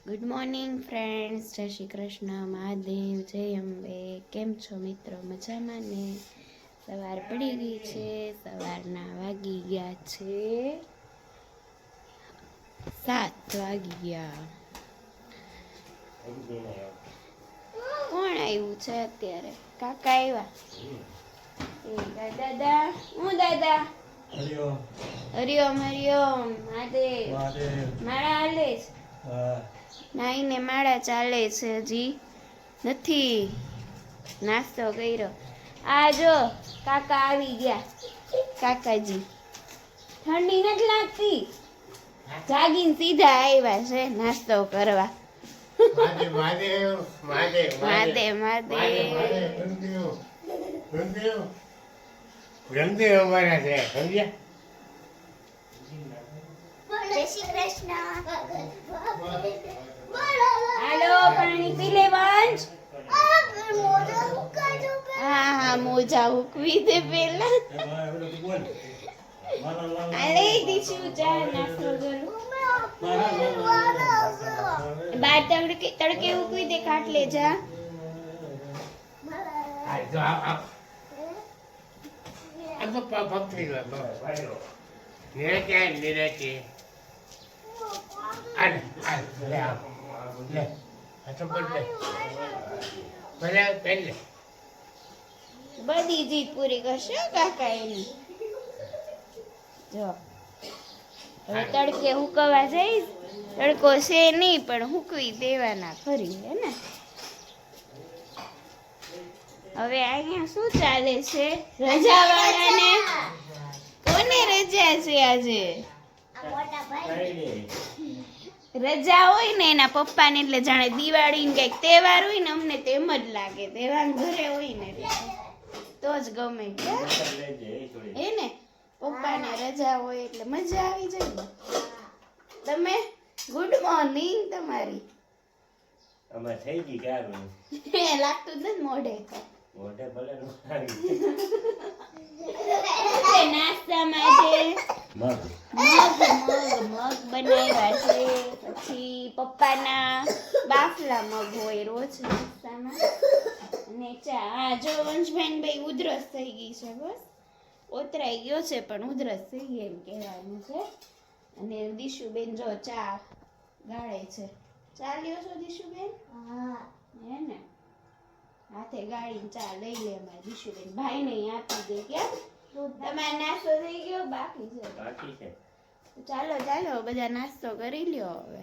Good morning friends, જય શ્રી કૃષ્ણ, મહાદેવ, જય અંબે. કેમ છો મિત્રો? મજામાં ને? સવાર પડી ગઈ છે, સવારના વાગી ગયા છે 7 વાગી ગયા. કોણ આવ્યું છે અત્યારે? કાકા આવ્યા. દાદા, હું દાદા. હરિઓમ હરિઓમ મહાદેવ. મારા હાલે છે. નાઈને માળા ચાલે છે, હજી નથી નાસ્તો કર્યો. આ જો કાકા આવી ગયા. કાકાજી ઠંડી નથી લાગતી? જાગીને સીધા આવ્યા છે નાસ્તો કરવા. મહાદેવ અમારા છે, સમજ્યા? જય શ્રી કૃષ્ણ. હાલો પાણી પી લે વંશ. હા મોજા હુકવી દે પેલા. આલે દીશું ચા નાસ્તો કરું. બાર તડકે હુકવી દે, ખાટલે જા. બધી જીત પૂરી કરશે કાકા એની. જો હવે તડકે હુકવા જઈશ. તડકો છે નહીં પણ હુકવી દેવાના ખરી, હે ને? હવે અહીંયા શું ચાલે છે? રજા વાળાને કોને રજા છે આજે? રજા હોય ને એના પપ્પાને, એટલે જાણે દિવાળી ને કઈક તહેવાર હોય ને, અમને તેમ જ લાગે. તહેવાર ઘરે હોય ને તો જ ગમે, હે ને? પપ્પાને રજા હોય એટલે મજા આવી જાય ને. તમે ગુડ મોર્નિંગ તમારી. અમે થઈ ગઈ ક્યારે લાગતું જ નથી મોઢે. મોઢે ભલે નાસ્તામાં છે મગ બનાવ્યા છે. પછી પપ્પાના બાફલા મગ હોય રોજ નાસ્તામાં. અને ચા. આ જો વંશભાઈ ભાઈ ઉધરસ થઈ ગઈ છે, બસ ઓતરાઈ ગયો છે પણ ઉધરસ થઈ ગઈ એમ કહેવાનું છે. અને દીશુબેન જો ચા ગાળે છે. ચા લ્યો છો દીશુબેન? હા, હે ને? હાથે ગાળીને ચા લઈ લે અમારે દીશુબેન. ભાઈ ને આપી દે. કેમ તમારો નાસ્તો થઈ ગયો? બાકી છે. ચાલો બધા નાસ્તો કરી લ્યો હવે.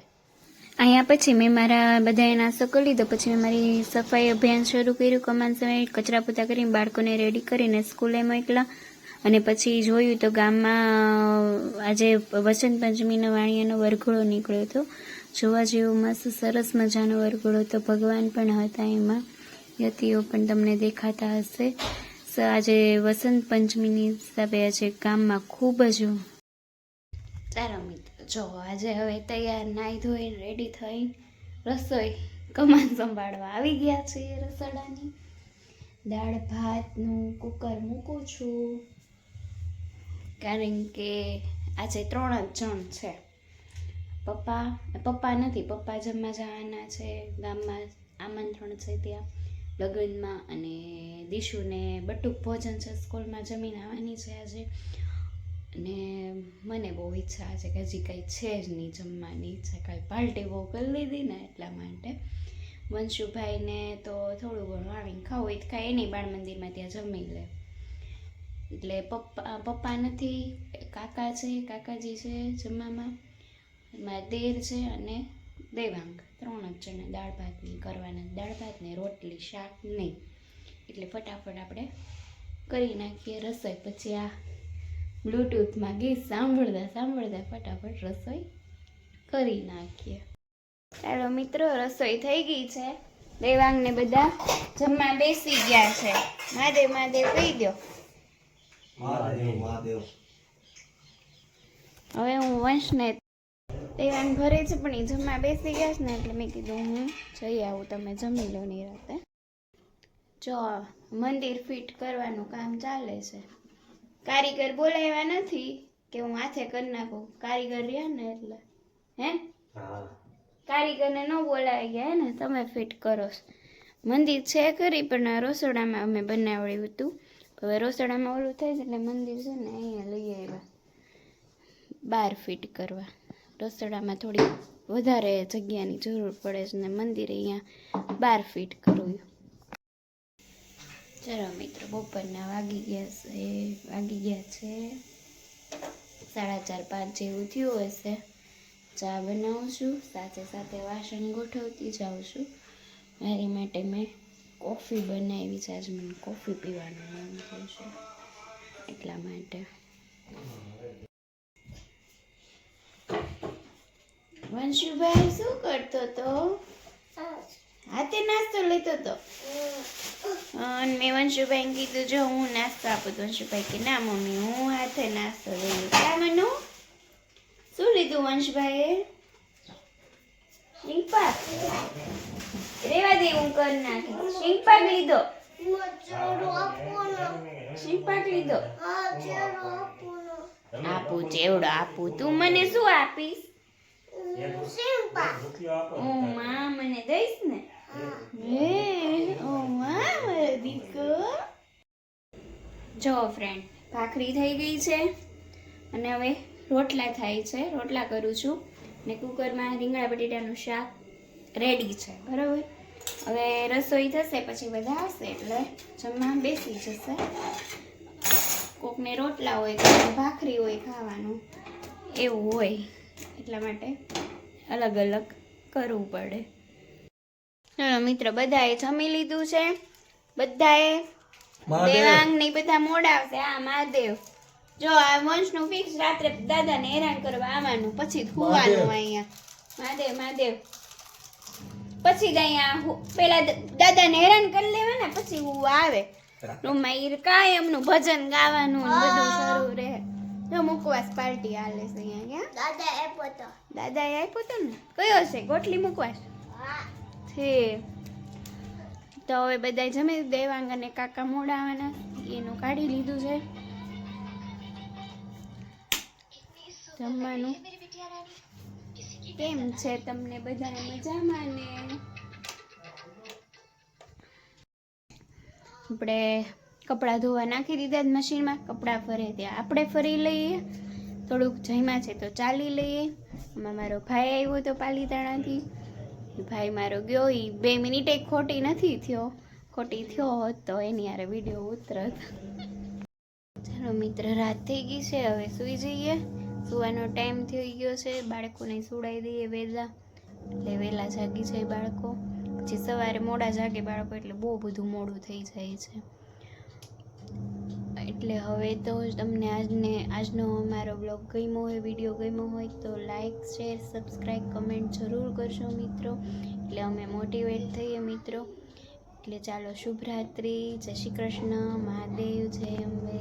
અહીંયા પછી મેં મારા બધાએ નાસ્તો કરી લીધો. પછી મેં મારી સફાઈ અભિયાન શરૂ કર્યું. કમાન સમયે કચરા પોતા કરીને બાળકોને રેડી કરીને સ્કૂલે મોકલા. અને પછી જોયું તો ગામમાં આજે વસંત પંચમીનો વાણિયાનો વરઘોડો નીકળ્યો હતો. જોવા જેવો મસ્ત સરસ મજાનો વરઘોડો હતો. ભગવાન પણ હતા એમાં, યતિઓ પણ તમને દેખાતા હશે. આજે વસંત પંચમીની હિસાબે આજે ગામમાં ખૂબ જ. ચાલો મિત્રો, જો આજે હવે તૈયાર નાહી ધોઈને રેડી થઈને રસોઈ કમાન સંભાળવા આવી ગયા છે. રસોડાની દાળ ભાતનું કુકર મૂકું છું, કારણ કે આજે 3 જ જણ છે. પપ્પા નથી, પપ્પા જમવા જવાના છે ગામમાં, આમંત્રણ છે ત્યાં લગ્નમાં. અને દીશુને બટુક ભોજન છે, સ્કૂલમાં જમીન આવવાની છે આજે. અને મને બહુ ઈચ્છા છે કે હજી કંઈ છે જ નહીં જમવાની ઈચ્છા, કાંઈ પાર્ટી બહુ કરી લીધી ને એટલા માટે. વંશુભાઈને તો થોડું ઘણું આવીને ખાવું હોય તો કાંઈ એની બાળ મંદિરમાં ત્યાં જમી લે. એટલે પપ્પા નથી, કાકા છે, કાકાજી છે જમવામાં, મારા દેર છે અને દેવાંગ. 3 જ જણા દાળ ભાતની કરવાના. દાળ ભાત ને રોટલી, શાક નહીં. એટલે ફટાફટ આપણે કરી નાખીએ રસોઈ. પછી આ બ્લૂટૂથમાં ગીત સાંભળતા ફટાફટ રસોઈ કરી નાખીએ. ચાલો મિત્રો, રસોઈ થઈ ગઈ છે. દેવાંગને બધા જમવા બેસી ગયા છે. મહાદેવ કહી દો. હવે હું વંશને, દેવાંગ ઘરે છે પણ એ જમવા બેસી ગયા છે ને, એટલે મેં કીધું હું જઈ આવું, તમે જમી લો ની રાતે. જો મંદિર ફિટ કરવાનું કામ ચાલે છે. કારીગર બોલાવ્યા નથી કે હું હાથે કરી નાખું. કારીગર રહ્યા ને એટલે. હે? હા. કારીગરને ન બોલાવી ગયા ને, તમે ફિટ કરો છો. મંદિર છે ખરી, પણ આ રસોડામાં અમે બનાવડ્યું હતું. હવે રસોડામાં ઓલું થાય છે એટલે મંદિર છે ને અહીંયા લઈ આવ્યા બહાર ફિટ કરવા. રસોડામાં થોડી વધારે જગ્યાની જરૂર પડે છે ને મંદિર અહીંયા બહાર ફિટ કરવું. ચલો મિત્રો, બપોરના વાગી ગયા છે 4:30-5 જેવું થયું હશે. ચા બનાવું છું, સાથે સાથે વાસણ ગોઠવતી જાઉં છું. મારી માટે મેં કોફી બનાવી છે. આજ મને કોફી પીવાનું મન થયું છે એટલા માટે. વંશુભાઈ શું કરતો તો? હાથે નાસ્તો લેતો તો. અને મેં વંશુભાઈને કીધું જો હું નાસ્તો આપું તો વંશુભાઈ કે ના મમ્મી હું હાથે નાસ્તો લઈ લઉં. ક્યાં મનુ શું લીધું વંશભાઈએ? શીંગપાક. રેવા દે, હું કરી નાખી. શીંગપાક લીધો. શીંગપાક લીધો. આપું ચેવડો આપું. તું મને શું આપીશ? ઓ માં, મને દઈશ ને? ઓ માં, મારો દીકરો. જો ફ્રેન્ડ, ભાખરી થઈ ગઈ છે અને હવે રોટલા થાય છે. રોટલા કરું છું ને કુકરમાં રીંગણા બટેટાનું શાક રેડી છે. બરાબર, હવે રસોઈ થશે પછી બધા આવશે એટલે જમવા બેસી જશે. કોકને રોટલા હોય, કોકને ભાખરી હોય ખાવાનું, એવું હોય એટલા માટે અલગ અલગ કરવું પડે. ચલો મિત્રો, બધાએ જમી લીધું છે. બધાએ દેવાંગ ને બધા મોડા આવશે. આ મહાદેવ જો આ વંશનું ફિક્સ રાત્રે દાદાને હેરાન કરવા આવવાનું, પછી ખુવાનું અહીંયા. મહાદેવ પછી જ અહીંયા પેલા દાદાને હેરાન કરી લેવાના, પછી હું આવે રૂમમાં કાયમનું ભજન ગાવાનું ને બધું શરૂ રહે. જો મુકવાસ પાર્ટી હાલે છે અહીંયા. દાદાએ આપ્યો તો ને, કયો છે ગોટલી મુકવાસ છે. તો હવે બધા જમી. દેવાંગ અને કાકા મોડા આવવાના, એનું કાઢી લીધું છે જમવાનું. કેમ છે તમને બધાને મજામાં ને? આપણે કપડાં ધોવા નાખી દીધા મશીનમાં. કપડાં ફરે ત્યાં આપણે ફરી લઈએ. થોડુંક જમ્યા છે તો ચાલી લઈએ. આમાં મારો ભાઈ આવ્યો તો પાલીતાણાથી. ભાઈ મારો ગયો, એ 2 મિનિટે ખોટી નથી થયો. ખોટી થયો હોત તો એની યારે વિડીયો ઉતરત. ચાલો મિત્ર, રાત થઈ ગઈ છે, હવે સૂઈ જઈએ. સુવાનો ટાઈમ થઈ ગયો છે. બાળકોને સુડાઈ દઈએ વહેલા, એટલે વહેલા જાગી જાય બાળકો. પછી સવારે મોડા જાગે બાળકો એટલે બહુ બધું મોડું થઈ જાય છે. એટલે હવે તો તમને આજનો અમારો બ્લોગ ગમ્યો હોય, વિડીયો ગમ્યો હોય તો લાઈક, શેર, સબસ્ક્રાઈબ, કમેન્ટ જરૂર કરશો મિત્રો, એટલે અમે મોટિવેટ થઈએ મિત્રો. એટલે ચાલો, શુભરાત્રિ, જય શ્રી કૃષ્ણ, મહાદેવ, જય અંબે.